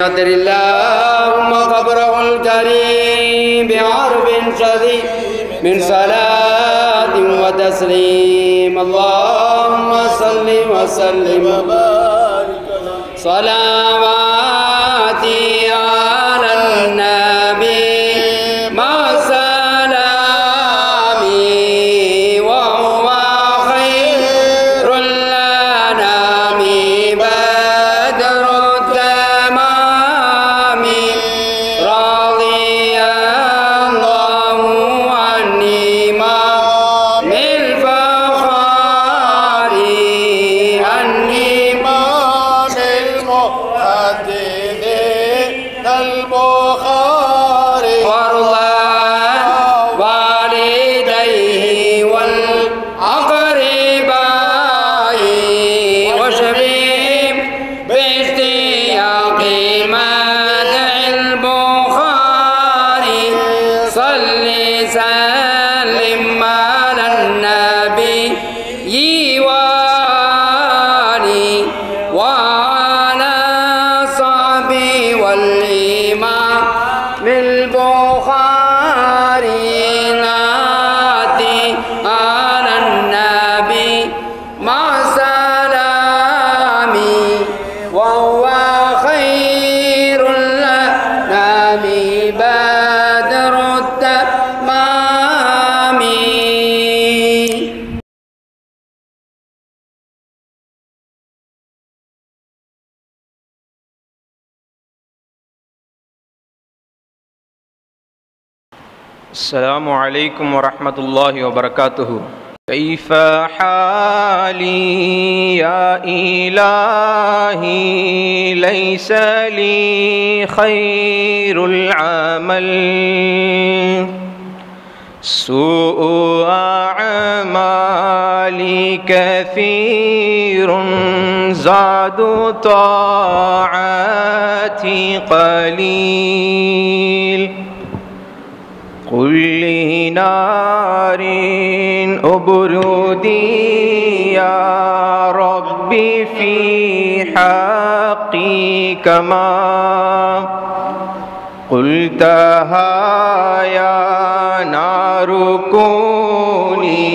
قدر اللهم قبره الكريم بعرف شديد من صلاة وتسليم. اللهم صل وسلم وبارك صلواتي على النبي مع سلامي وهو خير الأنام بدر التمام رضي الله عني إمام الفخار عني إمام المحدثين البخاري وارضى والديه والأقرباء وشبيب باشتياق مدح البخاري صل سلم على النبي وآله وعلى صحبه والإمام البخاري ناتي على النبي مع سلامي وهو خير الأنام بدر التمام. السلام عليكم ورحمة الله وبركاته. كيف حالي يا إلهي ليس لي خير العمل سوء أعمالي كثير زاد طاعاتي قليل قل لنار أبردي يا ربي في حقي كما قلتها يا نار كوني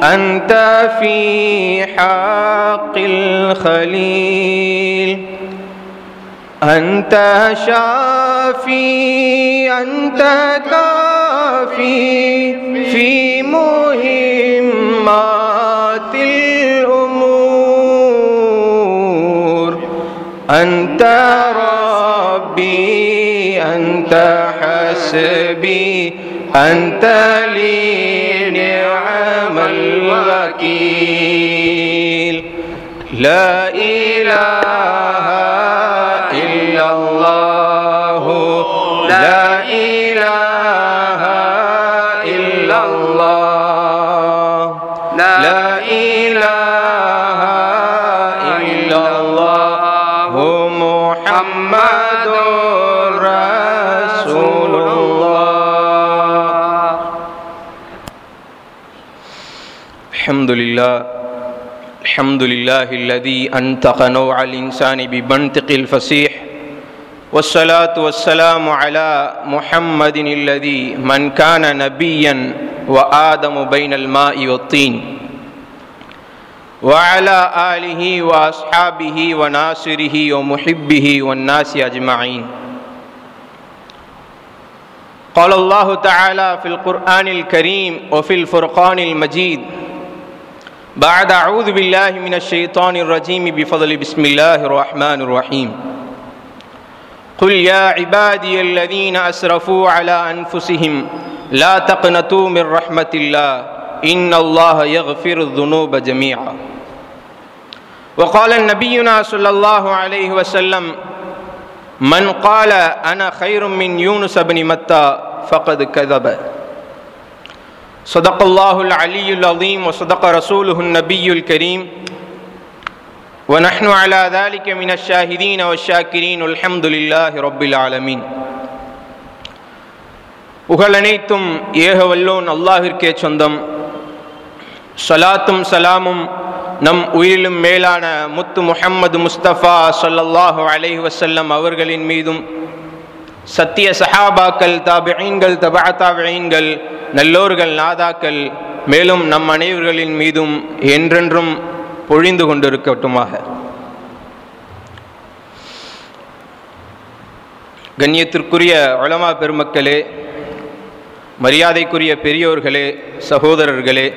أنت في حق الخليل أنت شافي أنت كافي في مهمات الأمور أنت ربي أنت حسبي أنت لي نعم الوكيل. لا إله إلا الله لا إله إلا الله لا إله إلا الله محمد رسول الله. الحمد لله الحمد لله الذي أنطق نوع الإنسان بمنطق الفصيح والصلاة والسلام على محمد الذي من كان نبيا وآدم بين الماء والطين وعلى آله وأصحابه وناصره ومحبه والناس أجمعين. قال الله تعالى في القرآن الكريم وفي الفرقان المجيد بعد أعوذ بالله من الشيطان الرجيم بفضل بسم الله الرحمن الرحيم. قل يا عبادي الذين أسرفوا على أنفسهم لا تقنطوا من رحمة الله إن الله يغفر الذنوب جميعا. وقال نبينا صلى الله عليه وسلم من قال أنا خير من يونس بن متى فقد كذب. صدق الله العلي العظيم وصدق رسوله النبي الكريم ونحن على ذلك من الشاهدين والشاكرين الحمد لله رب العالمين. புகழனைத்தும் ஏக வல்லோன் அல்லாஹ்விற்கே சொந்தம். ஸலாத்தும் சலாமும் நம் உயிரிலும் மேலான முத்து முஹம்மது முஸ்தபா ஸல்லல்லாஹு அலைஹி வஸல்லம் அவர்களின் மீதும் சத்திய சஹாபாக்கள், தாபிஈன்கள், தபஅ தாபிஈன்கள், நல்லோர்கள், நாதாக்கள், மேலும் நம் அனைவர்களின் மீதும் என்றென்றும் பொழிந்து கொண்டிருக்கட்டுமாக. கண்ணியத்திற்குரிய உலமா பெருமக்களே, மரியாதைக்குரிய பெரியோர்களே, சகோதரர்களே,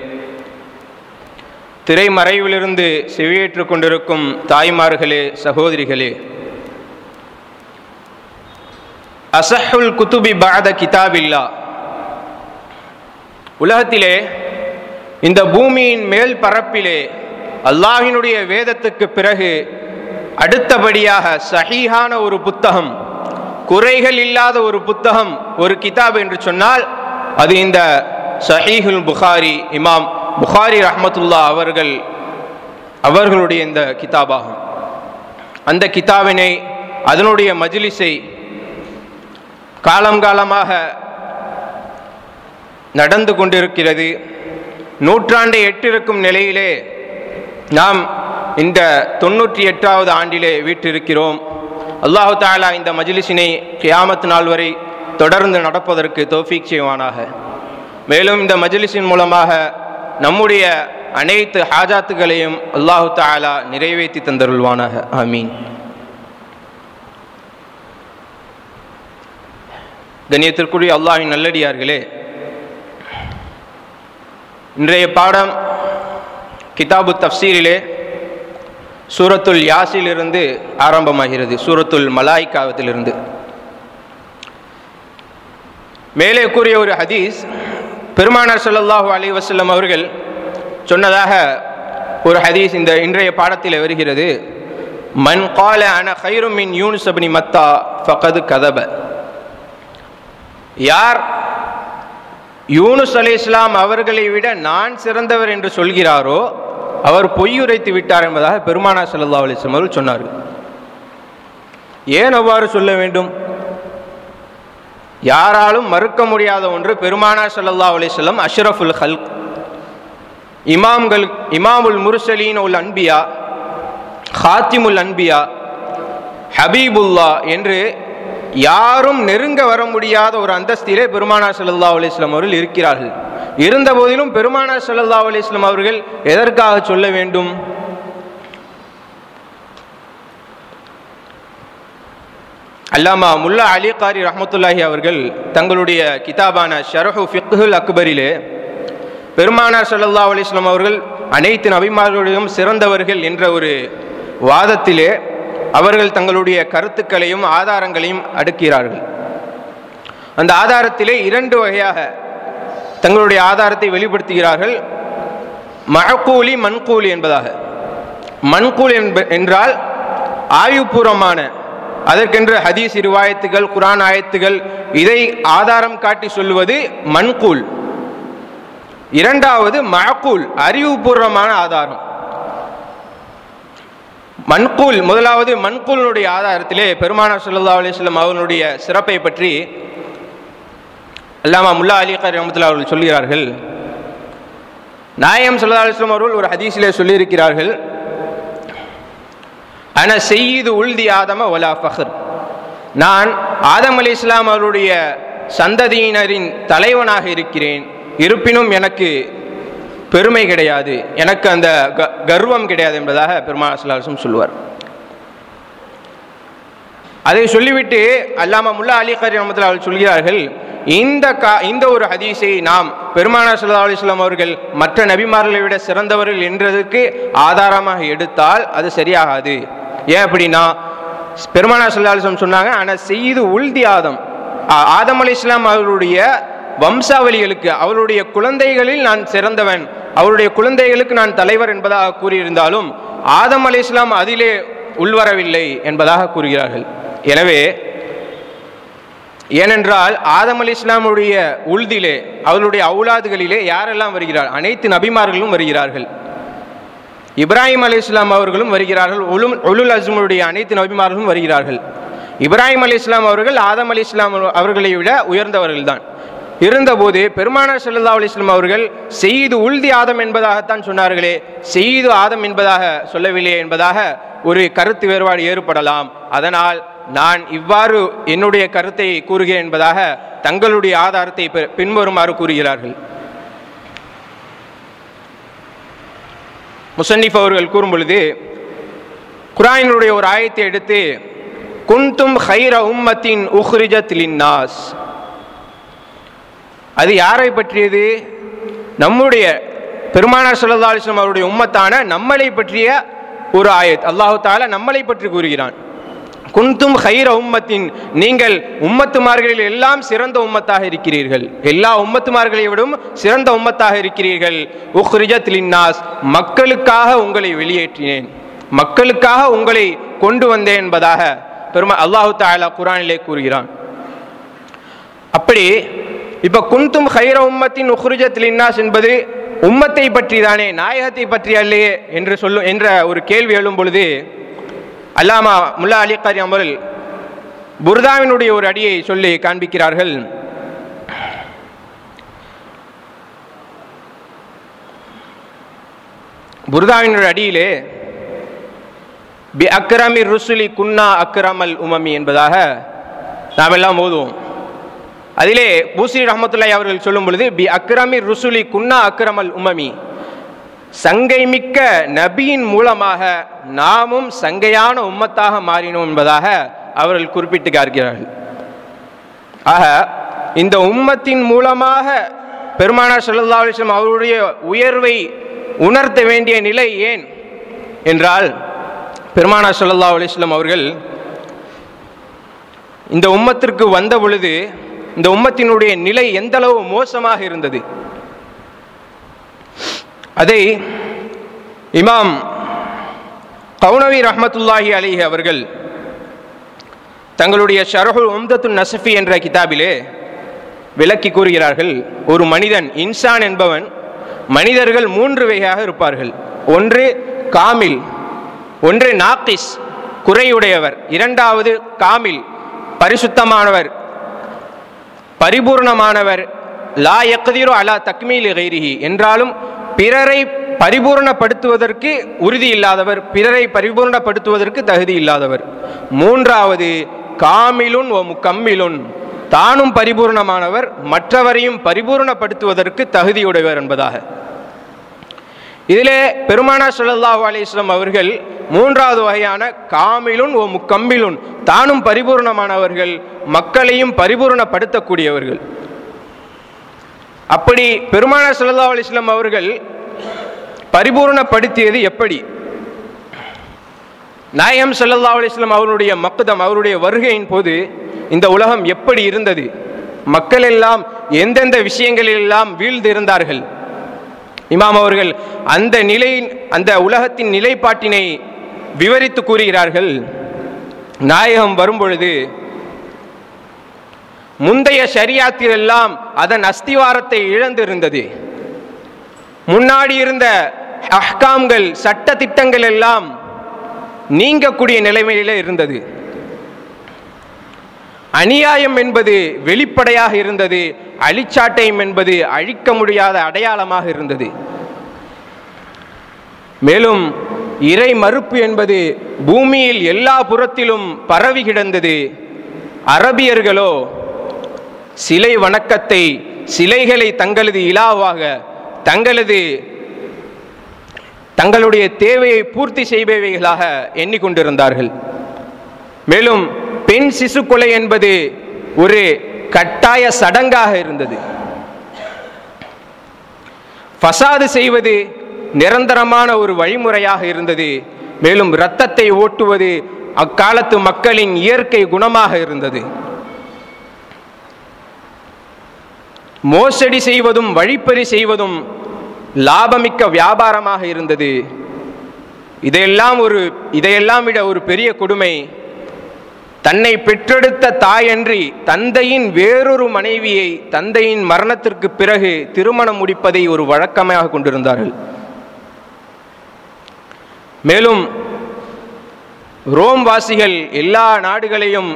திரைமறைவிலிருந்து செவியேற்று கொண்டிருக்கும் தாய்மார்களே, சகோதரிகளே, அஸஹுல் குதுபி பஅத கிதாபில்லா, உலகத்திலே இந்த பூமியின் மேல் பரப்பிலே அல்லாஹ்வினுடைய வேதத்துக்கு பிறகு அடுத்தபடியாக சஹீஹான ஒரு புத்தகம், குறைகள் இல்லாத ஒரு புத்தகம், ஒரு கிதாப் என்று சொன்னால் அது இந்த சஹீஹுல் புகாரி, இமாம் புகாரி ரஹ்மத்துல்லாஹ் அவர்களுடைய இந்த கிதாபாகும். அந்த கிதாபினை, அதனுடைய மஜ்லிஸை காலம் காலமாக நடந்து கொண்டிருக்கிறது. நூற்றாண்டை எட்டிருக்கும் நிலையிலே நாம் இந்த 98வது ஆண்டிலே வீற்றிருக்கிறோம். அல்லாஹு தஆலா இந்த மஜ்லிஸினை கியாமத் நாள் வரை தொடர்ந்து நடப்பதற்கு தௌஃபீக் செய்வானாக. மேலும் இந்த மஜ்லிஸின் மூலமாக நம்முடைய அனைத்து ஹாஜாத்துகளையும் அல்லாஹு தஆலா நிறைவேற்றி தந்தருள்வானாக. ஆமீன். கண்ணியத்திற்குரிய அல்லாஹ்வின் நல்லடியார்களே, இன்றைய பாடம் கிதாபு தஃப்சீரிலே சூரத்துல் யாசிலிருந்து ஆரம்பமாகிறது, சூரத்துல் மலாயிகாவிலிருந்து. மேலே கூறிய ஒரு ஹதீஸ் பெருமானார் ஸல்லல்லாஹு அலைஹி வஸல்லம் அவர்கள் சொன்னதாக ஒரு ஹதீஸ் இந்த இன்றைய பாடத்தில் வருகிறது. மன் கால அன கைரும் மின் யூனுஸ் இப்னு மத்தா ஃபகத் கதப, யார் யூனுஸ் அலைஹிஸ்ஸலாம் அவர்களை விட நான் சிறந்தவர் என்று சொல்கிறாரோ அவர் பொய்யுரைத்து விட்டார் என்பதாக பெருமானார் ஸல்லல்லாஹு அலைஹி வஸல்லம் அவர்கள் சொன்னார்கள். ஏன் அவ்வாறு சொல்ல வேண்டும்? யாராலும் மறுக்க முடியாத ஒன்று, பெருமானார் ஸல்லல்லாஹு அலைஹி வஸல்லம் அஷ்ரஃபுல் ஹல்க், இமாமுல் முர்சலீன் உல் அன்பியா, ஹாத்திமுல் அன்பியா, ஹபீபுல்லா என்று யாரும் நெருங்க வர முடியாத ஒரு அந்தஸ்திலே பெருமானார் ஸல்லல்லாஹு அலைஹி வஸல்லம் அவர்கள் இருக்கிறார்கள். இருந்த போதிலும் பெருமானார் ஸல்லல்லாஹு அலைஹி வஸல்லம் அவர்கள் எதற்காக சொல்ல வேண்டும்? அல்லாமா முல்லா அலி காரி ரஹ்மத்துல்லாஹி அவர்கள் தங்களுடைய கிதாபான ஷரஹு ஃபிக்ஹுல் அக்பரிலே பெருமானார் ஸல்லல்லாஹு அலைஹி வஸல்லம் அவர்கள் அனைத்து நபிமார்களுடையும் சிறந்தவர்கள் என்ற ஒரு வாதத்திலே அவர்கள் தங்களுடைய கருத்துக்களையும் ஆதாரங்களையும் அடுக்கிறார்கள். அந்த ஆதாரத்திலே 2 வகையாக தங்களுடைய ஆதாரத்தை வெளிப்படுத்துகிறார்கள். மஅகூலி, மன்கூலி என்பதாக. மன்கூல் என்றால் ஆய்வுபூர்வமான, அதற்கென்று ஹதீஸ் ரிவாயத்துகள், குர்ஆன் ஆயத்துகள், இதை ஆதாரம் காட்டி சொல்லுவது மன்கூல். இரண்டாவது மஅகூல், அறிவுபூர்வமான ஆதாரம். மன்கூல், முதலாவது மன்கூலுடைய ஆதாரத்திலே பெருமானார் ஸல்லல்லாஹு அலைஹி வஸல்லம் அவர்களுடைய சிறப்பை பற்றி அல்லாமா முல்லா அலி காரி ரஹ்மத்துல்லாஹி அவர்கள் சொல்கிறார்கள். நாயகம் ஸல்லல்லாஹு அலைஹி வஸல்லம் அவர்கள் ஒரு ஹதீஸிலே சொல்லியிருக்கிறார்கள், அன சய்யிது உல்தி ஆதம வலா ஃபஹர், நான் ஆதம் அலைஹிஸ்ஸலாம் அவருடைய சந்ததியினரின் தலைவனாக இருக்கிறேன், இருப்பினும் எனக்கு பெருமை கிடையாது, எனக்கு அந்த கர்வம் கிடையாது என்பதாக பெருமானார் ஸல்லல்லாஹு அலைஹி வஸல்லம் சொல்லுவார். அதை சொல்லிவிட்டு அல்லாமா முல்லா அலி காரி ரஹ்மத்துல்லாஹி அவர்கள் சொல்கிறார்கள், இந்த ஒரு ஹதீஸை நாம் பெருமானார் ஸல்லல்லாஹு அலைஹி வஸல்லம் அவர்கள் மற்ற நபிமார்களை விட சிறந்தவர்கள் என்றதுக்கு ஆதாரமாக எடுத்தால் அது சரியாகாது. ஏன் அப்படின்னா, பெருமானார் ஸல்லல்லாஹு அலைஹி வஸல்லம் சொன்னாங்க, ஆனா செய்து உல்தி ஆதம் அலைஹிஸ்ஸலாம் அவருடைய வம்சாவளிகளுக்கு, அவருடைய குழந்தைகளில் நான் சிறந்தவன், அவருடைய குழந்தைகளுக்கு நான் தலைவர் என்பதாக கூறியிருந்தாலும் ஆதம் அலைஹிஸ்ஸலாம் அதிலே உள்வரவில்லை என்பதாக கூறுகிறார்கள். எனவே ஏனென்றால் ஆதம் அலைஹிஸ்ஸலாமுடைய உல்திலே, அவருடைய அவுலாதுகளிலே யாரெல்லாம் வருகிறார்கள்? அனைத்து நபிமார்களும் வருகிறார்கள். இப்ராஹிம் அலைஹிஸ்ஸலாம் அவர்களும் வருகிறார்கள். உலுல் அஸ்முடைய அனைத்து நபிமார்களும் வருகிறார்கள். இப்ராஹிம் அலைஹிஸ்ஸலாம் அவர்கள் ஆதம் அலைஹிஸ்ஸலாம் அவர்களை விட உயர்ந்தவர்கள் தான். இருந்தபோது பெருமானார் ஸல்லல்லாஹு அலைஹி வஸல்லம் அவர்கள் செய்து உல்தி ஆதம் என்பதாகத்தான் சொன்னார்களே, செய்து ஆதம் என்பதாக சொல்லவில்லை என்பதாக ஒரு கருத்து வேறுபாடு ஏற்படலாம். அதனால் நான் இவ்வாறு என்னுடைய கருத்தை கூறுகிறேன் என்பதாக தங்களுடைய ஆதாரத்தை பின்வருமாறு கூறுகிறார்கள். முஸன்னிஃப் அவர்கள் கூறும் பொழுது குர்ஆனினுடைய ஒரு ஆயத்தை எடுத்து குன்தும் கைர உம்மத்தின் உஹ்ரிஜத் லின்னாஸ், அது யாரை பற்றியது? நம்முடைய பெருமானார் ஸல்லல்லாஹு அலைஹி வஸல்லம் அவருடைய உம்மத்தான நம்மளை பற்றிய ஒரு ஆயத். அல்லாஹ் தஆலா நம்மளை பற்றி கூறுகிறான். குன்தும் கைர உம்மத்தின், நீங்கள் உம்மத்துமார்களில் எல்லாம் சிறந்த உம்மத்தாக இருக்கிறீர்கள், எல்லா உம்மத்துமார்களை விடும் சிறந்த உம்மத்தாக இருக்கிறீர்கள். உஹ்ரிஜத் லின்னாஸ், மக்களுக்காக உங்களை வெளியேற்றினேன், மக்களுக்காக உங்களை கொண்டு வந்தேன் என்பதாக அல்லாஹ் தஆலா குர்ஆனிலே கூறுகிறான். அப்படி இப்ப குன்தும் கைர உம்மத்தின் உஹ்ரிஜத் லின்னாஸ் என்பது உம்மத்தை பற்றி தானே, நாயகத்தை பற்றி அல்லையே என்று என்ற ஒரு கேள்வி எழும் பொழுது அல்லாமா முல்லா அலி காரி அவர்கள் புர்தாவினுடைய ஒரு அடியை சொல்லி காண்பிக்கிறார்கள். புர்தாவினுடைய அடியிலே பி அக்ரமி ருசுலி குன்னா அக்ரமல் உமமி என்பதாக நாம் எல்லாம் ஓதுவோம். அதிலே பூசி ரஹ்மத்துல்லாஹி அவர்கள் சொல்லும் பொழுது பி அக்ரமி ருசுலி குன்னா அக்ரமல் உமமி, சங்கை மிக்க நபியின் மூலமாக நாமும் சங்கையான உம்மத்தாக மாறினோம் என்பதாக அவர்கள் குறிப்பிட்டு காட்டுகிறார்கள். ஆக இந்த உம்மத்தின் மூலமாக பெருமானார் ஸல்லல்லாஹு அலைஹி வஸல்லம் அவருடைய உயர்வை உணர்த்த வேண்டிய நிலை ஏன் என்றால், பெருமானார் ஸல்லல்லாஹு அலைஹி வஸல்லம் அவர்கள் இந்த உம்மத்திற்கு வந்த பொழுது இந்த உம்மத்தினுடைய நிலை எந்த அளவு மோசமாக இருந்தது, அதை இமாம் கௌனவி ரஹ்மத்துல்லாஹி அலைஹி அவர்கள் தங்களுடைய ஷரஹுல் உம்தத்துன் நஸஃபி என்ற கிதாபிலே விளக்கி கூறுகிறார்கள். ஒரு மனிதன், இன்சான் என்பவன், மனிதர்கள் மூன்று வகையாக இருப்பார்கள். ஒன்று காமில், ஒன்று நாக்கிஸ் குறையுடையவர், இரண்டாவது காமில் பரிசுத்தமானவர் பரிபூர்ணமானவர், லா யக்திரு அலா தக்மீலி கைரிஹி என்றாலும் பிறரை பரிபூர்ணப்படுத்துவதற்கு உறுதி இல்லாதவர், பிறரை பரிபூர்ணப்படுத்துவதற்கு தகுதி இல்லாதவர். மூன்றாவது காமிலுன் ஒ முக்கம்மிலுன், தானும் பரிபூர்ணமானவர் மற்றவரையும் பரிபூர்ணப்படுத்துவதற்கு தகுதியுடையவர் என்பதாக. இதிலே பெருமானார் ஸல்லல்லாஹு அலைஹி வஸல்லம் அவர்கள் மூன்றாவது வகையான காமிலுன் ஒ முக்கம்மிலுன், தானும் பரிபூர்ணமானவர்கள் மக்களையும் பரிபூர்ணப்படுத்தக்கூடியவர்கள். அப்படி பெருமானார் ஸல்லல்லாஹு அலைஹி வஸல்லம் அவர்கள் பரிபூர்ணப்படுத்தியது எப்படி? நாயகம் ஸல்லல்லாஹு அலைஹி வஸல்லம் அவருடைய மக்தம், அவருடைய வருகையின் போது இந்த உலகம் எப்படி இருந்தது, மக்கள் எல்லாம் எந்தெந்த விஷயங்களில் எல்லாம் வீழ்ந்து இருந்தார்கள், இமாம் அவர்கள் அந்த நிலையின் அந்த உலகத்தின் நிலைப்பாட்டினை விவரித்து கூறுகிறார்கள். நாயகம் வரும்பொழுது முந்தைய ஷரியாத்தில் எல்லாம் அதன் அஸ்திவாரத்தை இழந்திருந்தது. முன்னாடி இருந்த அஹ்காம்கள், சட்ட திட்டங்கள் எல்லாம் நீங்கக்கூடிய நிலைமையிலே இருந்தது. அநியாயம் என்பது வெளிப்படையாக இருந்தது, அழிச்சாட்டையம் என்பது அழிக்க முடியாத அடையாளமாக இருந்தது. மேலும் இறை மறுப்பு என்பது பூமியில் எல்லா புறத்திலும் பரவி கிடந்தது. அரபியர்களோ சிலை வணக்கத்தை, சிலைகளை தங்களது இலாவாக, தங்களுடைய தேவையை பூர்த்தி செய்பவைகளாக எண்ணிக்கொண்டிருந்தார்கள். மேலும் பெண் சிசு கொலை என்பது ஒரு கட்டாய சடங்காக இருந்தது. ஃபசாது செய்வது நிரந்தரமான ஒரு வழிமுறையாக இருந்தது. மேலும் இரத்தத்தை ஓட்டுவது அக்காலத்து மக்களின் இயற்கை குணமாக இருந்தது. மோசடி செய்வதும் வழிப்பறி செய்வதும் லாபமிக்க வியாபாரமாக இருந்தது. இதையெல்லாம் விட ஒரு பெரிய கொடுமை, தன்னை பெற்றெடுத்த தாயன்றி தந்தையின் வேறொரு மனைவியை தந்தையின் மரணத்திற்கு பிறகு திருமணம் முடிப்பதை ஒரு வழக்கமாக கொண்டிருந்தார்கள். மேலும் ரோம் வாசிகள் எல்லா நாடுகளையும்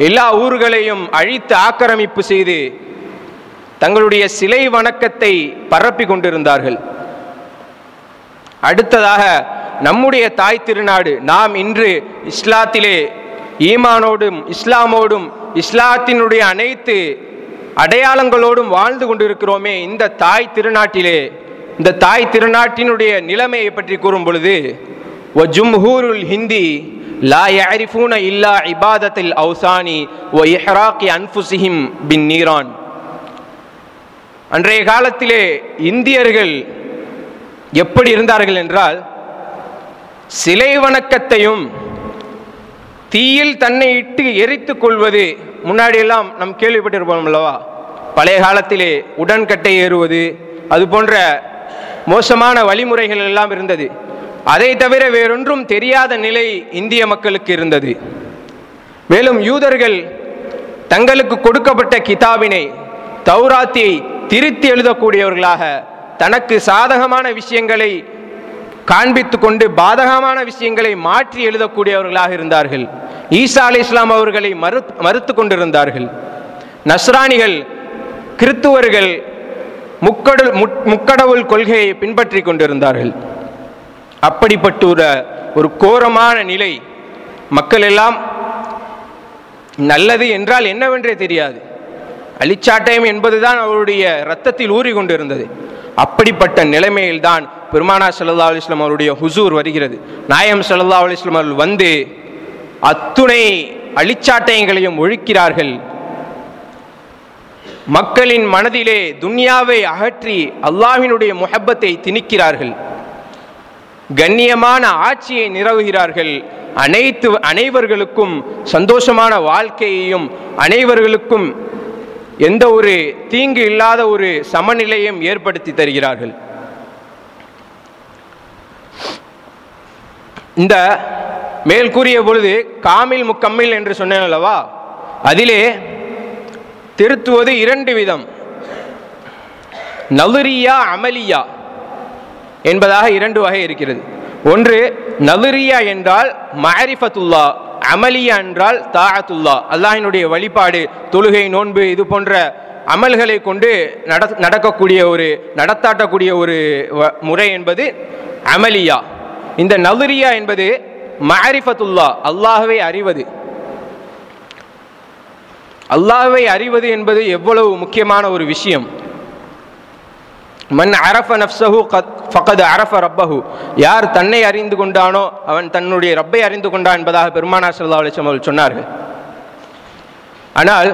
எல்லா ஊர்களையும் அழித்து ஆக்கிரமிப்பு செய்து தங்களுடைய சிலை வணக்கத்தை பரப்பி கொண்டிருந்தார்கள். அடுத்ததாக நம்முடைய தாய் திருநாடு, நாம் இன்று இஸ்லாத்திலே ஈமானோடும் இஸ்லாமோடும் இஸ்லாத்தினுடைய அனைத்து அடையாளங்களோடும் வாழ்ந்து கொண்டிருக்கிறோமே, இந்த தாய் திருநாட்டிலே, இந்த தாய் திருநாட்டினுடைய நிலைமையை பற்றி கூறும் பொழுது, வஜும்ஹூருல் ஹிந்தி லா யஅரிஃபூன இல்லா இபாதத்தில் அவ்சானி வ இஹ்ராகி அன்ஃபுஸிஹிம் பின் நீரான். அன்றைய காலத்திலே இந்தியர்கள் எப்படி இருந்தார்கள் என்றால், சிலை வணக்கத்தையும் தீயில் தன்னை இட்டு எரித்துக் கொள்வது, முன்னாடியெல்லாம் நாம் கேள்விப்பட்டிருப்போம் அல்லவா, பழைய காலத்திலே உடன்கட்டை ஏறுவது, அது போன்ற மோசமான வழிமுறைகள் எல்லாம் இருந்தது. அதை தவிர வேறொன்றும் தெரியாத நிலை இந்திய மக்களுக்கு இருந்தது. மேலும் யூதர்கள் தங்களுக்கு கொடுக்கப்பட்ட கிதாபினை, தௌராத்தை திருத்தி எழுதக்கூடியவர்களாக, தனக்கு சாதகமான விஷயங்களை காண்பித்து கொண்டு பாதகமான விஷயங்களை மாற்றி எழுதக்கூடியவர்களாக இருந்தார்கள். ஈசா அலைஹிஸ்ஸலாம் அவர்களை மறுத்து கொண்டிருந்தார்கள். நஸ்ரானிகள், கிறித்துவர்கள் முக்கடவுள் கொள்கையை பின்பற்றி கொண்டிருந்தார்கள். அப்படிப்பட்ட ஒரு கோரமான நிலை, மக்கள் எல்லாம் நல்லது என்றால் என்னவென்றே தெரியாது, அழிச்சாட்டயம் என்பதுதான் அவருடைய இரத்தத்தில் ஊறி கொண்டிருந்தது. அப்படிப்பட்ட நிலைமையில்தான் பெருமானார் ஸல்லல்லாஹு அலைஹி வஸல்லம் அவருடைய ஹுசூர் வருகிறது. நாயகம் ஸல்லல்லாஹு அலைஹி வஸல்லம் அவர்கள் வந்து அத்துணை அழிச்சாட்டயங்களையும் ஒழிக்கிறார்கள். மக்களின் மனதிலே துன்யாவை அகற்றி அல்லாஹ்வினுடைய முஹப்பத்தை திணிக்கிறார்கள். கண்ணியமான ஆட்சியை நிறுவுகிறார்கள். அனைவர்களுக்கும் சந்தோஷமான வாழ்க்கையையும், அனைவர்களுக்கும் எந்த ஒரு தீங்கு இல்லாத ஒரு சமநிலையும் ஏற்படுத்தி தருகிறார்கள். இந்த மேல் கூறிய பொழுது காமில் முக்கம்மில் என்று சொன்னேன் அல்லவா, அதிலே திருத்துவது இரண்டு விதம், நலுரியா அமலியா என்பதாக இரண்டு வகை இருக்கிறது. ஒன்று நலுரியா என்றால் மஅரிஃபத்துல்லா, அமலியா என்றால் தாஅத்துல்லா, அல்லாஹ்வினுடைய வழிபாடு, தொழுகை, நோன்பு, இது போன்ற அமல்களை கொண்டு நடக்கக்கூடிய ஒரு நடத்தாட்டக்கூடிய ஒரு முறை என்பது அமலியா. இந்த நலுரியா என்பது மஅரிஃபத்துல்லா, அல்லாஹ்வை அறிவது. அல்லாஹ்வை அறிவது என்பது எவ்வளவு முக்கியமான ஒரு விஷயம். மன் அரஃப நஃப்ஸஹு ஃபகத் அரஃப ரப்பஹு, யார் தன்னை அறிந்து கொண்டானோ அவன் தன்னுடைய ரப்பை அறிந்து கொண்டான் என்பதாக பெருமானார் ஸல்லல்லாஹு அலைஹி வஸல்லம் அவர்கள் சொன்னார்கள். ஆனால்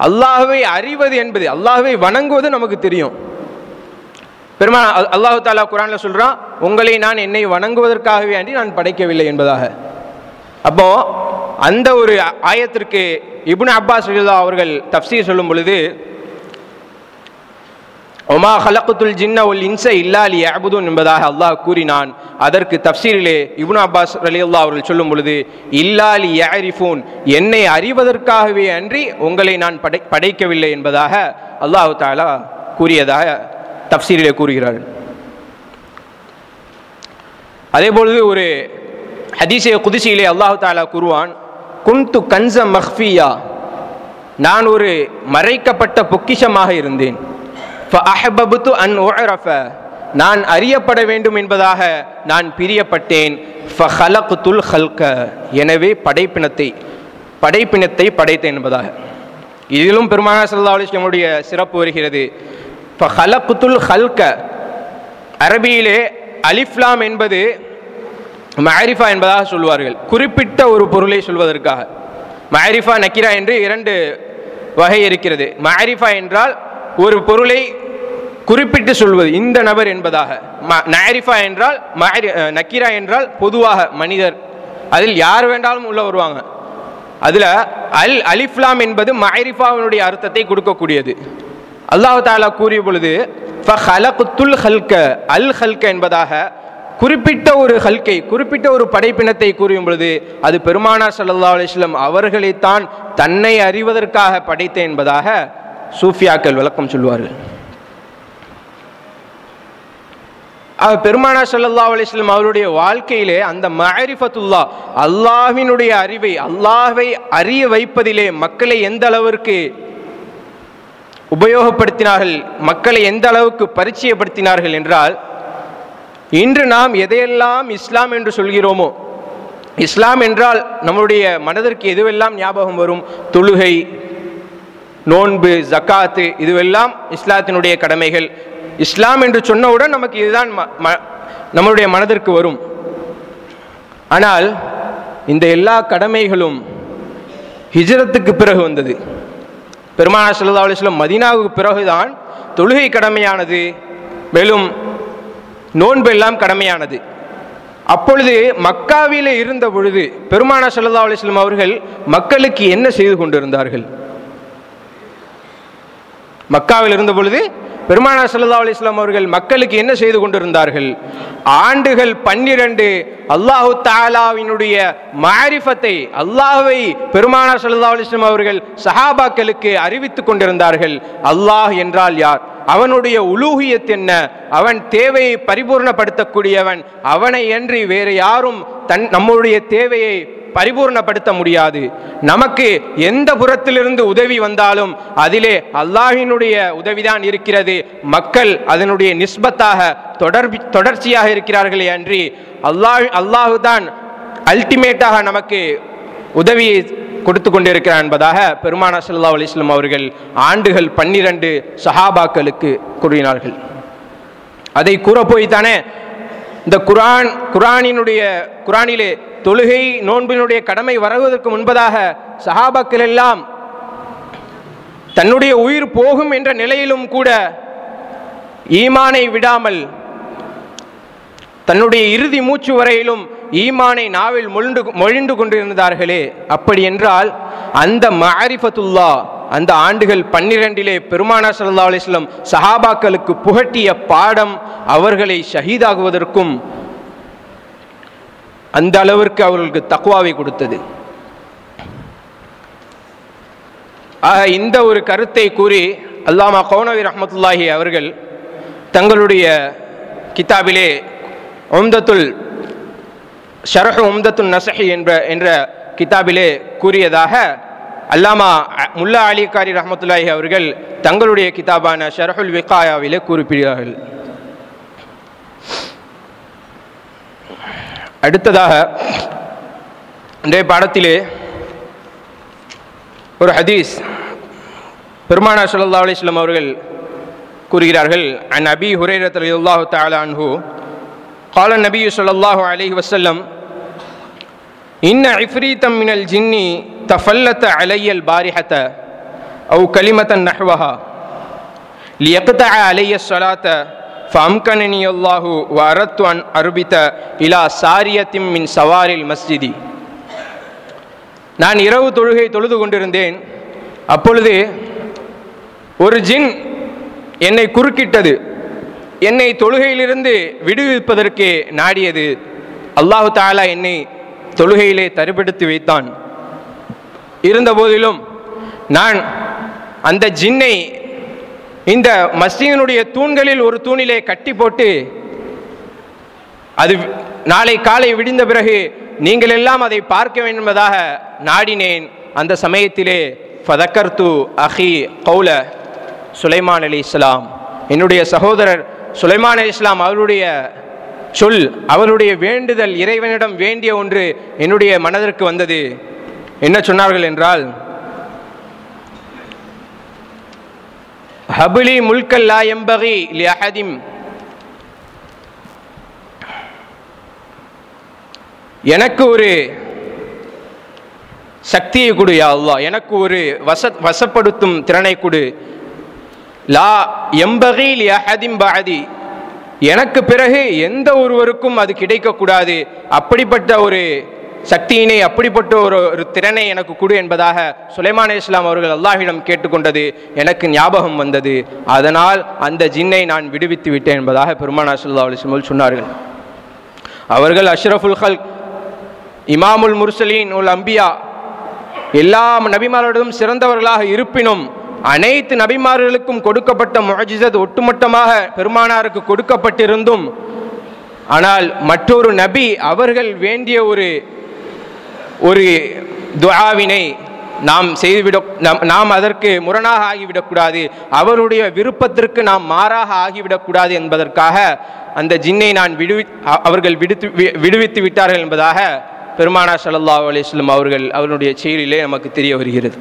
அல்லாஹ்வை அறிவது என்பது, அல்லாஹ்வை வணங்குவது நமக்கு தெரியும். அல்லாஹ் தஆலா குர்ஆன்ல சொல்றான், உங்களை நான் என்னை வணங்குவதற்காகவே அன்றி நான் படைக்கவில்லை என்பதாக. அப்போ அந்த ஒரு ஆயத்திற்கு இப்னு அப்பாஸ் ரலியல்லாஹு அவர்கள் தஃப்சீர் சொல்லும் பொழுது, ஒமா ஹலக்குத்துல் ஜின்ன ஒல் இன்ச இல்லா லியஅபுதுன் என்பதாக அல்லாஹ் கூறினான். அதற்கு தஃப்சீரிலே இப்னு அப்பாஸ் ரலியல்லாஹு அவர்கள் சொல்லும் பொழுது, இல்லா லியஅரிஃபூன், என்னை அறிவதற்காகவே அன்றி உங்களை நான் படைக்கவில்லை என்பதாக அல்லாஹ் தஆலா கூறியதாக தஃப்சீரிலே கூறுகிறார்கள். அதே பொழுது ஒரு ஹதீஸே குதுசியிலே அல்லாஹ் தஆலா கூறுவான், குன்து கன்ஸ மக்ஃபியா, நான் ஒரு மறைக்கப்பட்ட பொக்கிஷமாக இருந்தேன். ஃபஅஹ்பப்து அன் உஅரஃப, நான் அறியப்பட வேண்டும் என்பதாக நான் பிரியப்பட்டேன். ஃபஹலக்துல் ஹல்க, எனவே படைப்பினத்தை படைத்தேன் என்பதாக. இதிலும் பெருமானார் ஸல்லல்லாஹு அலைஹி வஸல்லம் சிறப்பு வருகிறது. ஃபஹலக்துல் ஹல்க, அரபியிலே அலிஃப்லாம் என்பது மஅரிஃபா என்பதாக சொல்வார்கள், குறிப்பிட்ட ஒரு பொருளை சொல்வதற்காக. மஅரிஃபா நக்கிரா என்று இரண்டு வகை இருக்கிறது. மஅரிஃபா என்றால் ஒரு பொருளை குறிப்பிட்டு சொல்வது, இந்த நபர் என்பதாக. நஅரிஃபா என்றால், நக்கிரா என்றால் பொதுவாக மனிதர், அதில் யார் வேண்டாலும் உள்ள வருவாங்க. அதில் அலிஃப்லாம் என்பது மஅரிஃபாவினுடைய அர்த்தத்தை கொடுக்கக்கூடியது. அல்லாஹ் தஆலா கூறிய பொழுது ஃபஹலக்துல் ஹல்க, அல் ஹல்க என்பதாக குறிப்பிட்ட ஒரு ஹல்கை, குறிப்பிட்ட ஒரு படைப்பினத்தை கூறும் பொழுது அது பெருமானார் ஸல்லல்லாஹு அலைஹி வஸல்லம் அவர்களைத்தான் தன்னை அறிவதற்காக படைத்தேன் என்பதாக சூஃபியாக்கள் விளக்கம் சொல்வார்கள். பெருமானார் ஸல்லல்லாஹு அலைஹி வஸல்லம் அவருடைய வாழ்க்கையிலே அந்த மஅரிஃபத்துல்லா, அல்லாஹ்வினுடைய அறிவை, அல்லாஹ்வை அறிய வைப்பதிலே மக்களை எந்த அளவிற்கு உபயோகப்படுத்தினார்கள், மக்களை எந்த அளவுக்கு பரிச்சயப்படுத்தினார்கள் என்றால், இன்று நாம் எதையெல்லாம் இஸ்லாம் என்று சொல்கிறோமோ, இஸ்லாம் என்றால் நம்முடைய மனதிற்கு எதுவெல்லாம் ஞாபகம் வரும்? தொழுகை, நோன்பு, ஜக்காத்து, இதுவெல்லாம் இஸ்லாத்தினுடைய கடமைகள். இஸ்லாம் என்று சொன்னவுடன் நமக்கு இதுதான் நம்முடைய மனதிற்கு வரும். ஆனால் இந்த எல்லா கடமைகளும் ஹிஜ்ரத்துக்கு பிறகு வந்தது. பெருமானார் ஸல்லல்லாஹு அலைஹி வஸல்லம் மதீனாவுக்கு பிறகுதான் தொழுகை கடமையானது, மேலும் நோன்பு எல்லாம் கடமையானது. அப்பொழுது மக்காவிலே இருந்த பொழுது பெருமானார் ஸல்லல்லாஹு அலைஹி வஸல்லம் அவர்கள் மக்களுக்கு என்ன செய்து கொண்டிருந்தார்கள்? மக்காவில் இருந்த பொழுது பெருமானார் ஸல்லல்லாஹு அலைஹி வஸல்லம் அவர்கள் மக்களுக்கு என்ன செய்து கொண்டிருந்தார்கள்? ஆண்டுகள் 12 அல்லாஹு தஆலாவினுடைய மாரிஃபத்தை, அல்லாஹ்வை பெருமானார் ஸல்லல்லாஹு அலைஹி வஸல்லம் அவர்கள் சஹாபாக்களுக்கு அறிவித்துக் கொண்டிருந்தார்கள். அல்லாஹ் என்றால் யார், அவனுடைய உலூஹியத் என்ன, அவன் தேவையை பரிபூர்ணப்படுத்தக்கூடியவன், அவனை அன்றி வேறு யாரும் நம்முடைய தேவையை பரிபூர்ணப்படுத்த முடியாது. நமக்கு எந்த புறத்திலிருந்து உதவி வந்தாலும் அதிலே அல்லாஹ்வினுடைய உதவிதான் இருக்கிறது. மக்கள் அதனுடைய நிஸ்பத்தாக தொடர்ச்சியாக இருக்கிறார்களே அன்றி அல்லாஹ் தான் அல்டிமேட்டாக நமக்கு உதவியை கொடுத்து கொண்டிருக்கிறார் என்பதாக பெருமானார் ஸல்லல்லாஹு அலைஹி வஸல்லம் அவர்கள் ஆண்டுகள் 12 சஹாபாக்களுக்கு கூறினார்கள். அதை கூற போய்த்தானே இந்த குரானிலே தொழுகை நோன்பினுடைய கடமை வருவதற்கு முன்பதாக சஹாபாக்கள் எல்லாம் தன்னுடைய உயிர் போகும் என்ற நிலையிலும் கூட ஈமானை விடாமல் தன்னுடைய இறுதி மூச்சு வரையிலும் ஈமானை நாவில் மொழிந்து கொண்டிருந்தார்களே. அப்படி என்றால் அந்த மஅரிஃபத்துல்லாஹ், அந்த ஆண்டுகள் 12 பெருமானார் ஸல்லல்லாஹு அலைஹி வஸல்லம் சஹாபாக்களுக்கு புகட்டிய பாடம் அவர்களை ஷஹீதாகுவதற்கும் அந்த அளவிற்கு அவர்களுக்கு தக்வாவை கொடுத்தது. ஆக இந்த ஒரு கருத்தை கூறி அல்லாமா கௌனவி ரஹ்மத்துல்லாஹி அவர்கள் தங்களுடைய கிதாபிலே ஷரஹ் உம்தத்துன் நஸஹி என்ற கிதாபிலே கூறியதாக அல்லாமா முல்லா அலி காரி ரஹ்மத்துல்லாஹி அவர்கள் தங்களுடைய கிதாபான ஷரஹுல் விகாயாவிலே குறிப்பிடுகிறார்கள். அடுத்ததாக இன்றைய பாடத்திலே ஒரு ஹதீஸ் பெருமானார் ஸல்லல்லாஹு அலைஹி வஸல்லம் அவர்கள் கூறுகிறார்கள். அன் அபீ ஹுரைரா ரலியல்லாஹு தஆலா அன்ஹு قال النبي صلى الله عليه وسلم إن عفريتا من الجن تفلت علي البارحة أو كلمة نحوها ليقطع علي الصلاة فأمكنني الله وأردت أن أربط إلى سارية من سوار المسجد. நான் இரவு தொழுகை தொழுது கொண்டிருந்தேன். அப்பொழுது ஒரு ஜின் என்னை குறுக்கிட்டது, என்னை தொழுகையிலிருந்து விடுவிப்பதற்கு நாடியது. அல்லாஹு தஆலா என்னை தொழுகையிலே தரிப்படுத்தி வைத்தான். இருந்த போதிலும் நான் அந்த ஜின்னை இந்த மஸ்ஜிதினுடைய தூண்களில் ஒரு தூணிலே கட்டி போட்டு, அது நாளை காலை விடிந்த பிறகு நீங்கள் எல்லாம் அதை பார்க்க வேண்டும் என்பதாக நாடினேன். அந்த சமயத்திலே ஃபதக்கர்து அஹி கௌல சுலைமான் அலைஹிஸ்ஸலாம், என்னுடைய சகோதரர் சுலைமான் அலைஹிஸ்ஸலாம் அவருடைய சொல், அவருடைய வேண்டுதல், இறைவனிடம் வேண்டிய ஒன்று என்னுடைய மனதிற்கு வந்தது. என்ன சொன்னார்கள் என்றால், ஹபுலி முல்கல் லா யம்பகி லி அஹதிம், எனக்கு ஒரு சக்தியை கொடு யா அல்லாஹ், எனக்கு ஒரு வசப்படுத்தும் திறனை கொடு. லா யம்பகி லி அஹதிம் பஅதி, எனக்கு பிறகு எந்த ஒருவருக்கும் அது கிடைக்கக்கூடாது. அப்படிப்பட்ட ஒரு சக்தியினை, அப்படிப்பட்ட ஒரு திறனை எனக்கு கொடு என்பதாக சுலைமான் அலைஹிஸ்ஸலாம் அவர்கள் அல்லாஹ்விடம் கேட்டுக்கொண்டது எனக்கு ஞாபகம் வந்தது. அதனால் அந்த ஜின்னை நான் விடுவித்து விட்டேன் என்பதாக பெருமானார் ஸல்லல்லாஹு அலைஹி வஸல்லம் சொன்னார்கள். அவர்கள் அஷ்ரஃபுல் ஹல்க், இமாமுல் முர்சலீன் உல் அம்பியா, எல்லா நபிமாரோடும் சிறந்தவர்களாக இருப்பினும் அனைத்து நபிமார்களுக்கும் கொடுக்கப்பட்ட முஅஜிஸத் ஒட்டுமொத்தமாக பெருமானாருக்கு கொடுக்கப்பட்டிருந்தும், ஆனால் மற்றொரு நபி அவர்கள் வேண்டிய ஒரு துஆவினை நாம் அதற்கு முரணாக ஆகிவிடக்கூடாது, அவருடைய விருப்பத்திற்கு நாம் மாறாக ஆகிவிடக்கூடாது என்பதற்காக அந்த ஜின்னை அவர்கள் விடுவித்து விட்டார்கள் என்பதாக பெருமானார் ஸல்லல்லாஹு அலைஹி வஸல்லம் அவர்கள் அவருடைய செயலிலே நமக்கு தெரிய வருகிறது.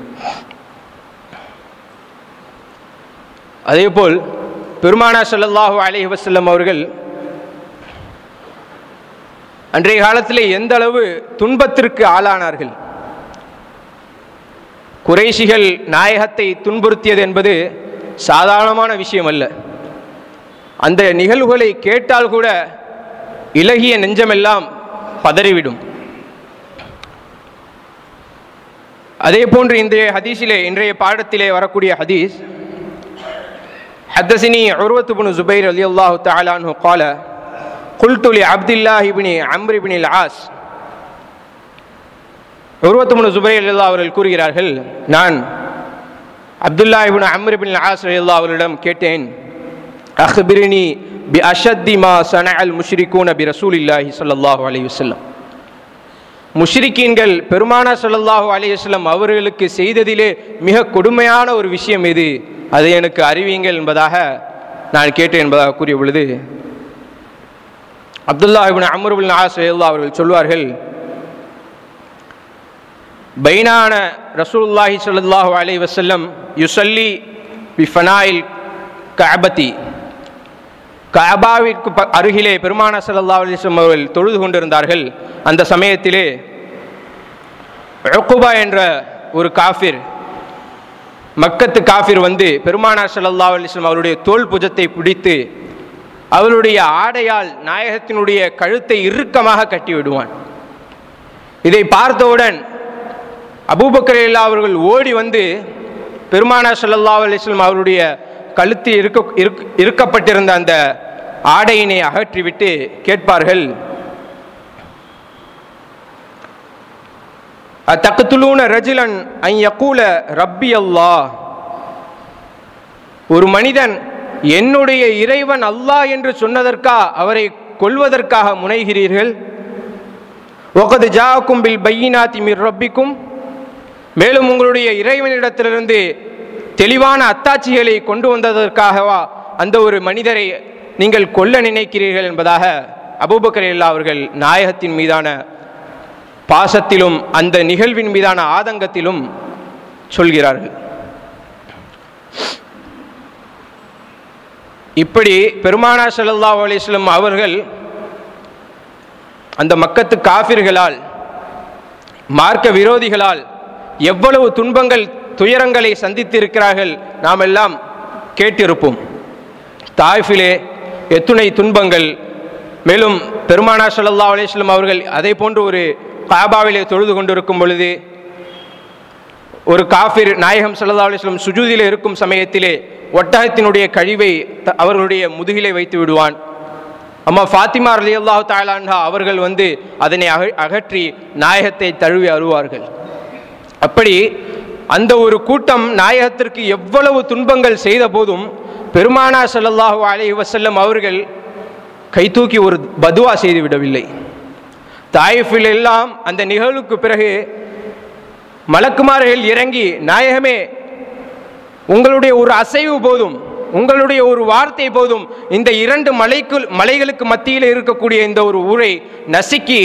அதேபோல் பெருமானார் ஸல்லல்லாஹு அலைஹி வஸல்லம் அவர்கள் அன்றைய காலத்திலே எந்த அளவு துன்பத்திற்கு ஆளானார்கள். குறைஷிகள் நாயகத்தை துன்புறுத்தியது என்பது சாதாரணமான விஷயம் அல்ல. அந்த நிகழ்வுகளை கேட்டால் கூட இலகிய நெஞ்சமெல்லாம் பதறிவிடும். அதே போன்று இன்றைய பாடத்திலே வரக்கூடிய ஹதீஸ், ஹத்தஸனி உர்வத் இப்னு ஸுபைர் ரலியல்லாஹு தஆலா அன்ஹு قال قلت لعبد الله بن عمرو بن العاص. உர்வத் இப்னு ஸுபைர் ரலியல்லாஹு அவர்கள் கூறுகிறார்கள், நான் அப்துல்லாஹ் இப்னு அம்ர் இப்னு ஆஸ் ரலியல்லாஹு அவர்களிடம் கேட்டேன், அக்பிர்னி பி அஷத்தி மா ஸனஅல் முஷ்ரிகூன பி ரசூலில்லாஹி ஸல்லல்லாஹு அலைஹி வஸல்லம். முஷ்ரிக்கீன்கள் பெருமானார் ஸல்லல்லாஹு அலைஹி வஸல்லம் அவர்களுக்கு செய்ததிலே மிக கொடுமையான ஒரு விஷயம் எது, அதை எனக்கு அறிவியுங்கள் என்பதாக நான் கேட்டேன் என்பதாக கூறிய பொழுது அப்துல்லாஹ் இப்னு அம்ர் இப்னு ஆஸ் ரலியல்லாஹு அவர்கள் சொல்வார்கள், பைனான ரசூலுல்லாஹி ஸல்லல்லாஹு அலைஹி வஸல்லம் யுஸல்லி பி ஃபனாயில் கஅபதி. கஅபாவிற்கு அருகிலே பெருமானார் ஸல்லல்லாஹு அலைஹி வஸல்லம் அவர்கள் தொழுது கொண்டிருந்தார்கள். அந்த சமயத்திலே உக்பா என்ற ஒரு காஃபிர், மக்கத்து காஃபிர் வந்து பெருமானார் ஸல்லல்லாஹு அலைஹி வஸல்லம் அவருடைய தோள் புஜத்தை பிடித்து அவருடைய ஆடையால் நாயகத்தினுடைய கழுத்தை இறுக்கமாக கட்டி விடுவான். இதை பார்த்தவுடன் அபூபக்கர் ரலியல்லாஹு அவர்கள் ஓடி வந்து பெருமானார் ஸல்லல்லாஹு அலைஹி வஸல்லம் அவருடைய கழுத்தில் இருக்கப்பட்டிருந்த அந்த ஆடையினை அகற்றிவிட்டு கேட்பார்கள், தக்துலூன ரஜுலன் அன் யகூல ரப்பி அல்லாஹ். ஒரு மனிதன் என்னுடைய இறைவன் அல்லாஹ் என்று சொன்னதற்கா அவரை கொல்வதற்காக முனைகிறீர்கள். வகத் ஜாஅக்கும் பில் பையினாத்தி மிர் ரப்பிக்கும். மேலும் உங்களுடைய இறைவனிடத்திலிருந்து தெளிவான அத்தாட்சிகளை கொண்டு வந்ததற்காகவா அந்த ஒரு மனிதரை நீங்கள் கொல்ல நினைக்கிறீர்கள் என்பதாக அபூபக்கர் ரலியல்லாஹு அவர்கள் நாயகத்தின் மீதான பாசத்திலும் அந்த நிகழ்வின் மீதான ஆதங்கத்திலும் சொல்கிறார்கள். இப்படி பெருமானார் ஸல்லல்லாஹு அலைஹி வஸல்லம் அவர்கள் அந்த மக்கத்து காஃபிர்களால், மார்க்க விரோதிகளால் எவ்வளவு துன்பங்கள் துயரங்களை சந்தித்திருக்கிறார்கள் நாம் எல்லாம் கேட்டிருப்போம். தாயிஃபிலே எத்துணை துன்பங்கள். மேலும் பெருமானார் ஸல்லல்லாஹு அலைஹி வஸல்லம் அவர்கள் அதே போன்று ஒரு காபாவிலே தொழுது கொண்டிருக்கும் பொழுது ஒரு காஃபிர் நாயகம் ஸல்லல்லாஹு அலைஹி வஸல்லம் சுஜூதிலே இருக்கும் சமயத்திலே ஒட்டகத்தினுடைய கழிவை அவர்களுடைய முதுகிலே வைத்து விடுவான். அம்மா ஃபாத்திமா ரலியல்லாஹு தஆலா அன்ஹா அவர்கள் வந்து அதனை அகற்றி நாயகத்தை தழுவி அருவார்கள். அப்படி அந்த ஒரு கூட்டம் நாயகத்திற்கு எவ்வளவு துன்பங்கள் செய்த போதும் பெருமானார் ஸல்லல்லாஹு அலைஹி வஸல்லம் அவர்கள் கை தூக்கி ஒரு பதுவா செய்து விடவில்லை. தாயிஃபில் எல்லாம் அந்த நிகழ்வுக்கு பிறகு மலக்குமார்கள் இறங்கி, நாயகமே உங்களுடைய ஒரு அசைவு போதும், உங்களுடைய ஒரு வார்த்தை போதும் இந்த இரண்டு மலைகளுக்கு மத்தியில் இருக்கக்கூடிய இந்த ஒரு ஊரை நசுக்கி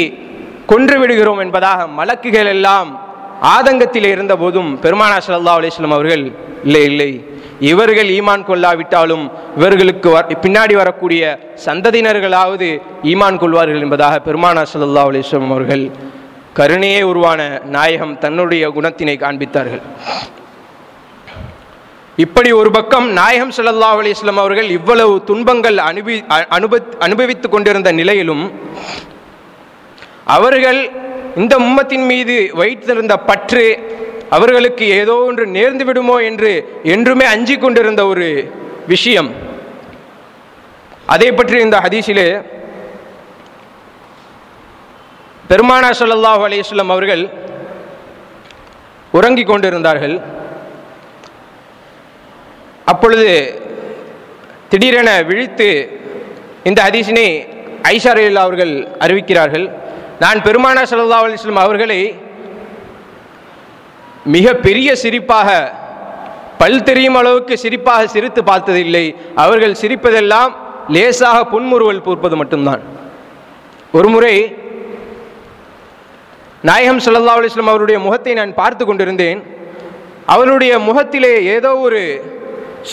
கொன்று விடுகிறோம் என்பதாக மலக்குகள் எல்லாம் ஆதங்கத்தில் இருந்த போதும் பெருமானார் ஸல்லல்லாஹு அலைஹி வஸல்லம் அவர்கள் இல்லை, இவர்கள் ஈமான் கொள்ளாவிட்டாலும் இவர்களுக்கு பின்னாடி வரக்கூடிய சந்ததியினர்களாவது ஈமான் கொள்வார்கள் என்பதாக பெருமானார் ஸல்லல்லாஹு அலைஹி வஸல்லம் அவர்கள் கருணையே உருவான நாயகம் தன்னுடைய குணத்தினை காண்பித்தார்கள். இப்படி ஒரு பக்கம் நாயகம் ஸல்லல்லாஹு அலைஹி வஸல்லம் அவர்கள் இவ்வளவு துன்பங்கள் அனுபவித்துக் கொண்டிருந்த நிலையிலும் அவர்கள் இந்த உம்மத்தின் மீது வைத்திருந்த பற்று, அவர்களுக்கு ஏதோ ஒன்று நேர்ந்து விடுமோ என்று என்றுமே அஞ்சிக் கொண்டிருந்த ஒரு விஷயம். அதை பற்றி இந்த ஹதீஸிலே பெருமானார் ஸல்லல்லாஹு அலைஹி வஸல்லம் அவர்கள் உறங்கிக் கொண்டிருந்தார்கள். அப்பொழுது திடீரென விழித்து இந்த ஹதீஸினை ஆயிஷா ரலியல்லாஹு அவர்கள் அறிவிக்கிறார்கள், நான் பெருமானார் ஸல்லல்லாஹு அலைஹி வஸல்லம் அவர்களை மிக பெரிய சிரிப்பாக, பல் தெரியும் அளவுக்கு சிரிப்பாக சிரித்து பார்த்ததில்லை. அவர்கள் சிரிப்பதெல்லாம் லேசாக புன்முறுவல் பூர்ப்பது மட்டும்தான். ஒருமுறை நாயகம் ஸல்லல்லாஹு அலைஹி வஸல்லம் அவருடைய முகத்தை நான் பார்த்து கொண்டிருந்தேன். அவருடைய முகத்திலே ஏதோ ஒரு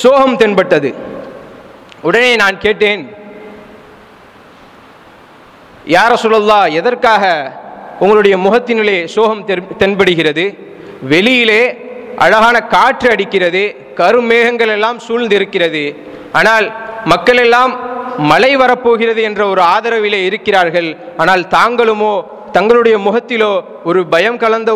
சோகம் தென்பட்டது. உடனே நான் கேட்டேன், யா ரசூலல்லாஹ், எதற்காக உங்களுடைய முகத்தினிலே சோகம் தென்படுகிறது? வெளியிலே அழகான காற்று அடிக்கிறது, கருமேகங்கள் எல்லாம் சூழ்ந்திருக்கிறது. ஆனால் மக்கள் எல்லாம் மழை வரப்போகிறது என்ற ஒரு ஆதரவிலே இருக்கிறார்கள். ஆனால் தாங்களுமோ தங்களுடைய முகத்திலோ ஒரு பயம் கலந்த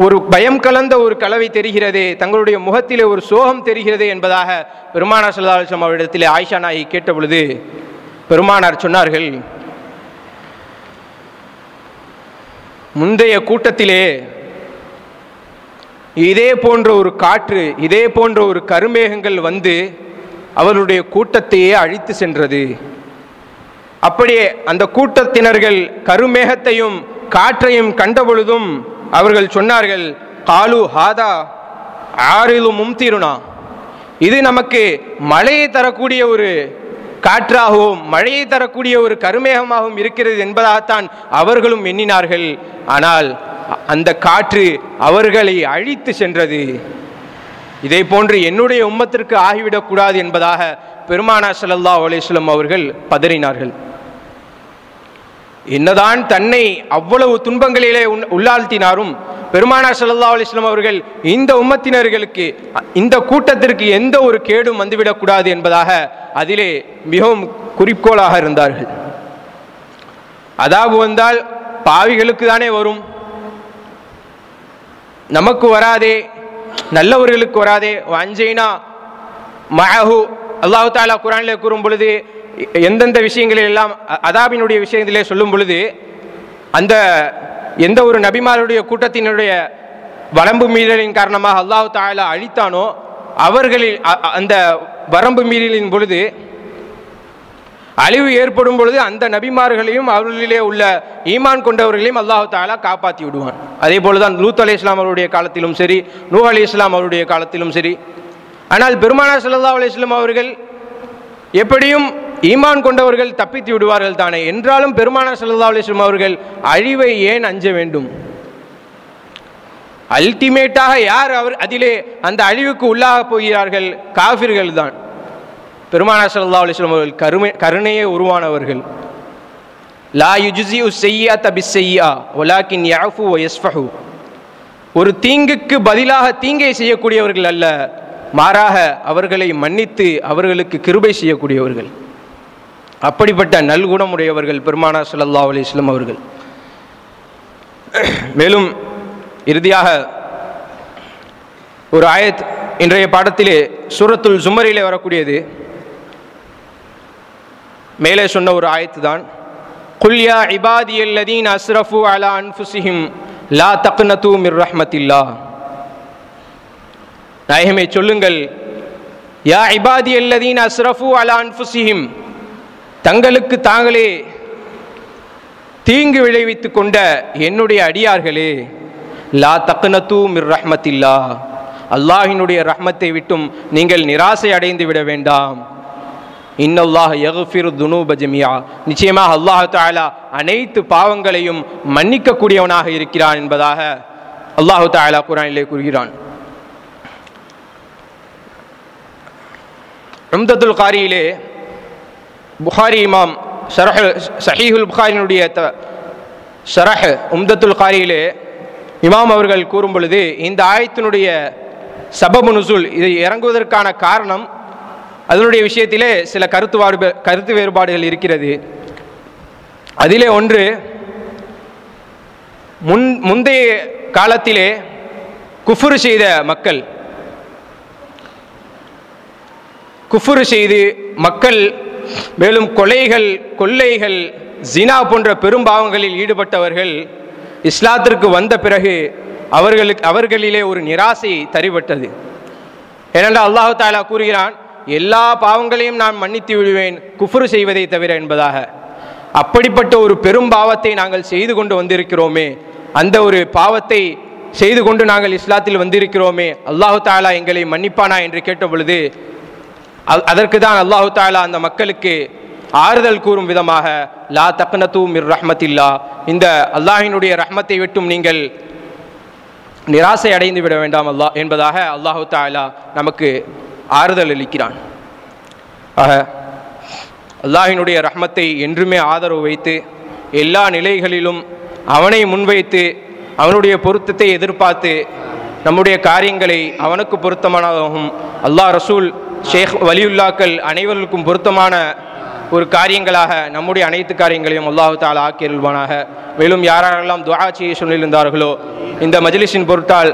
ஒரு பயம் கலந்த ஒரு கலவை தெரிகிறதே, தங்களுடைய முகத்திலே ஒரு சோகம் தெரிகிறது என்பதாக பெருமானார் ஸல்லல்லாஹு அலைஹி வஸல்லம் அவரிடத்திலே ஆயிஷா நாயகி கேட்ட பொழுது பெருமானார் சொன்னார்கள், முந்தைய கூட்டத்திலே இதே போன்ற ஒரு காற்று, இதே போன்ற ஒரு கருமேகங்கள் வந்து அவருடைய கூட்டத்தையே அழித்து சென்றது. அப்படியே அந்த கூட்டத்தினர்கள் கருமேகத்தையும் காற்றையும் கண்டபொழுதும் அவர்கள் சொன்னார்கள், காலு ஹாதா ஆரிலு மும்திருனா, இது நமக்கு மழையை தரக்கூடிய ஒரு காற்றாகவும் மழையை தரக்கூடிய ஒரு கருமேகமாகவும் இருக்கிறது என்பதாகத்தான் அவர்களும் எண்ணினார்கள். ஆனால் அந்த காற்று அவர்களை அழித்து சென்றது. இதே போன்று என்னுடைய உம்மத்திற்கு ஆகிவிடக்கூடாது என்பதாக பெருமானார் ஸல்லல்லாஹு அலைஹி வஸல்லம் அவர்கள் பதறினார்கள். என்னதான் தன்னை அவ்வளவு துன்பங்களிலே உள்ளாழ்த்தினாரும் பெருமானார் ஸல்லல்லாஹு அலைஹி வஸல்லம் அவர்கள் இந்த உம்மத்தினர்களுக்கு, இந்த கூட்டத்திற்கு எந்த ஒரு கேடும் வந்துவிடக்கூடாது என்பதாக அதிலே மிகவும் குறிக்கோளாக இருந்தார்கள். அதாபு வந்தால் பாவிகளுக்கு தானே வரும், நமக்கு வராதே, நல்லவர்களுக்கு வராதே. அஞ்சைனா மஅஹு, அல்லாஹ் தஆலா குர்ஆனிலே கூறும் பொழுது எந்தெந்த விஷயங்களில் எல்லாம் அதாபினுடைய விஷயத்திலே சொல்லும் பொழுது, அந்த எந்த ஒரு நபிமாருடைய கூட்டத்தினுடைய வரம்பு மீறலின் காரணமாக அல்லாஹ் தஆலா அழித்தானோ அவர்களில் அந்த வரம்பு மீறலின் பொழுது அழிவு ஏற்படும் பொழுது அந்த நபிமார்களையும் அவர்களிலே உள்ள ஈமான் கொண்டவர்களையும் அல்லாஹ் தஆலா காப்பாற்றி விடுவான். அதே போலதான் லூத் அலைஹிஸ்ஸலாம் அவருடைய காலத்திலும் சரி, நூஹ் அலைஹிஸ்ஸலாம் அவருடைய காலத்திலும் சரி. ஆனால் பெருமானார் ஸல்லல்லாஹு அலைஹி வஸல்லம் அவர்கள் எப்படியும் ஈமான் கொண்டவர்கள் தப்பித்து விடுவார்கள் தானே, என்றாலும் பெருமானார் ஸல்லல்லாஹு அலைஹி வஸல்லம் அவர்கள் அழிவை ஏன் அஞ்ச வேண்டும்? அல்டிமேட்டாக யார் அதிலே அந்த அழிவுக்கு உள்ளாக போகிறார்கள்? காஃபிர்கள் தான். பெருமானார் ஸல்லல்லாஹு அலைஹி வஸல்லம் அவர்கள் கருணையே உருவானவர்கள். லா யுஜ்ஸிஉ ஸய்யிஅத பிஸ்ஸய்யிஆ வலாக்கின் யஅஃபு வ யஸ்ஃபஹு, ஒரு தீங்குக்கு பதிலாக தீங்கை செய்யக்கூடியவர்கள் அல்ல, மாறாக அவர்களை மன்னித்து அவர்களுக்கு கிருபை செய்யக்கூடியவர்கள். அப்படிப்பட்ட நல்குணமுடையவர்கள் பெருமானார் ஸல்லல்லாஹு அலைஹி வஸல்லம் அவர்கள். மேலும் இறுதியாக ஒரு ஆயத் இன்றைய பாடத்திலே சூரத்துல் ஜுமரிலே வரக்கூடியது. மேலே சொன்ன ஒரு ஆயத்து தான், குல் யா இபாதியல்லதீன அஸ்ரஃபு அலா அன்ஃபுஸிஹிம் லா தக்னது மிர் ரஹ்மத்தில்லாஹ், நாயகமே சொல்லுங்கள், யா இபாதியல்லதீன அஸ்ரஃபு அலா அன்ஃபுஸிஹிம், தங்களுக்கு தாங்களே தீங்கு விளைவித்துக் கொண்ட என்னுடைய அடியார்களே, லா தக்னது மிர் ரஹ்மத்தில்லாஹ், அல்லாஹ்வினுடைய ரஹ்மத்தை விட்டும் நீங்கள் நிராசை அடைந்து விட வேண்டாம். இன்னல்லாஹ் யக்ஃபிரு துனூப ஜமீஆ, நிச்சயமாக அல்லாஹ் தஆலா அனைத்து பாவங்களையும் மன்னிக்க கூடியவனாக இருக்கிறான் என்பதாக அல்லாஹ் தஆலா குர்ஆனிலே கூறுகிறான். உம்தத்துல் காரியிலே புகாரி இமாம் சஹீஹுல் புகாரினுடைய ஷரஹ் உம்தத்துல் காரியிலே இமாம் அவர்கள் கூறும் பொழுது, இந்த ஆயத்தினுடைய சபபு நுசூல், இதை இறங்குவதற்கான காரணம், அதனுடைய விஷயத்திலே சில கருத்து வேறுபாடுகள் இருக்கிறது. அதிலே ஒன்று, முந்தைய காலத்திலே குஃப்ரு செய்த மக்கள், குஃப்ரு செய்து மக்கள், மேலும் கொலைகள், கொள்ளைகள், ஜினா போன்ற பெரும்பாவங்களில் ஈடுபட்டவர்கள் இஸ்லாத்திற்கு வந்த பிறகு அவர்களிலே ஒரு நிராசை தரிபட்டது. ஏனென்றால் அல்லாஹ் தஆலா கூறுகிறான், எல்லா பாவங்களையும் நான் மன்னித்து விடுவேன் குஃப்ரு செய்வதை தவிர என்பதாக. அப்படிப்பட்ட ஒரு பெரும் பாவத்தை நாங்கள் செய்து கொண்டு வந்திருக்கிறோமே, அந்த ஒரு பாவத்தை செய்து கொண்டு நாங்கள் இஸ்லாத்தில் வந்திருக்கிறோமே, அல்லாஹு தாலா எங்களை மன்னிப்பானா என்று கேட்ட பொழுது அதற்கு தான் அல்லாஹு தாலா அந்த மக்களுக்கு ஆறுதல் கூறும் விதமாக லா தக்னது மிர் ரஹ்மத்தில்லா, இந்த அல்லாஹினுடைய ரஹ்மத்தை விட்டும் நீங்கள் நிராசை அடைந்து விட வேண்டாம் அல்லாஹ் என்பதாக அல்லாஹு தாலா நமக்கு ஆறுதல் அளிக்கிறான். ஆக அல்லாஹினுடைய ரஹ்மத்தை என்றுமே ஆதரவு வைத்து எல்லா நிலைகளிலும் அவனை முன்வைத்து அவனுடைய பொருத்தத்தை எதிர்பார்த்து நம்முடைய காரியங்களை அவனுக்கு பொருத்தமானதாகவும் அல்லாஹ் ரசூல் ஷேக் வலியுல்லாக்கள் அனைவருக்கும் பொருத்தமான ஒரு காரியங்களாக நம்முடைய அனைத்து காரியங்களையும் அல்லாஹு தஆலா ஆக்கியருள்வானாக. மேலும் யாரெல்லாம் துஆ செய்ய சொல்லியிருந்தார்களோ, இந்த மஜ்லிஸின் பொருட்டால்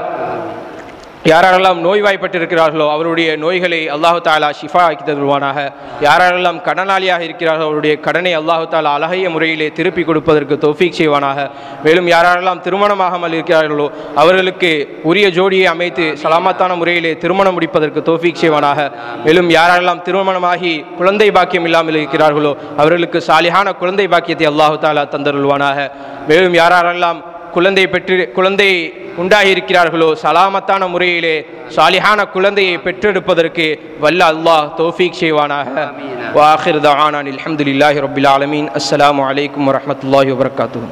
யாரெல்லாம் நோய்வாய்ப்பட்டிருக்கிறார்களோ அவருடைய நோய்களை அல்லாஹு தஆலா ஷிஃபா ஆக்கி தருவானாக. யாரெல்லாம் கடனாளியாக இருக்கிறார்களோ அவருடைய கடனை அல்லாஹு தஆலா அழகிய முறையிலே திருப்பி கொடுப்பதற்கு தௌஃபீக் செய்வானாக. மேலும் யாரெல்லாம் திருமணமாகாமல் இருக்கிறார்களோ அவர்களுக்கு உரிய ஜோடியை அமைத்து சலாமத்தான முறையிலே திருமணம் முடிப்பதற்கு தௌஃபீக் செய்வானாக. மேலும் யாரெல்லாம் திருமணமாகி குழந்தை பாக்கியம் இல்லாமல் இருக்கிறார்களோ அவர்களுக்கு சாலிஹான குழந்தை பாக்கியத்தை அல்லாஹு தஆலா தந்தருள்வானாக. மேலும் யாரெல்லாம் குழந்தை உண்டாகி இருக்கிறார்களோ சலாமத்தான முறையிலே சாலிஹான குழந்தையை பெற்றெடுப்பதற்கு வல்ல அல்லாஹ் தௌஃபீக் செய்வானாக. வ ஆகிர் தஆனா அல்ஹம்துலில்லாஹி ரப்பில் ஆலமீன். அஸ்ஸலாமு அலைக்கும் வரஹ்மத்துல்லாஹி வபரகாத்துஹு.